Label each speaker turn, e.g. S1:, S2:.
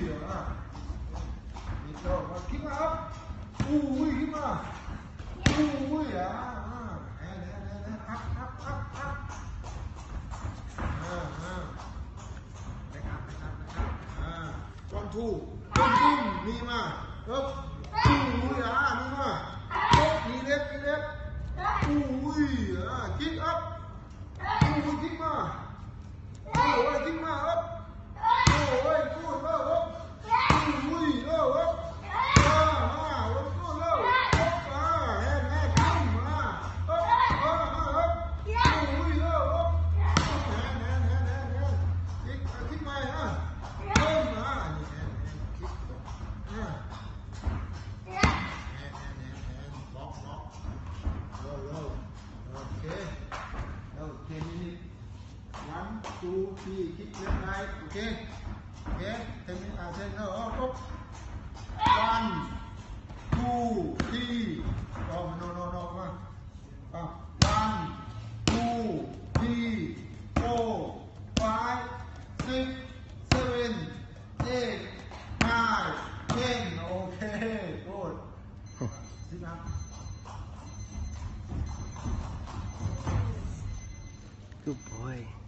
S1: นี่โตมาขึ้นมาครับอุ้ยขึ้นมาอุ้ยวันทูมีมาครับอุ้ยมีมามีเล็บอุ้ยคิกอัพคิกมาคิกมาครับพูดครับอุ้ยครับ2 3 kick left right okay 10 minutes center up 1 2 3 no มา 1 2 3 4 5 6 7 8 9 10 okay good sit down
S2: Good boy.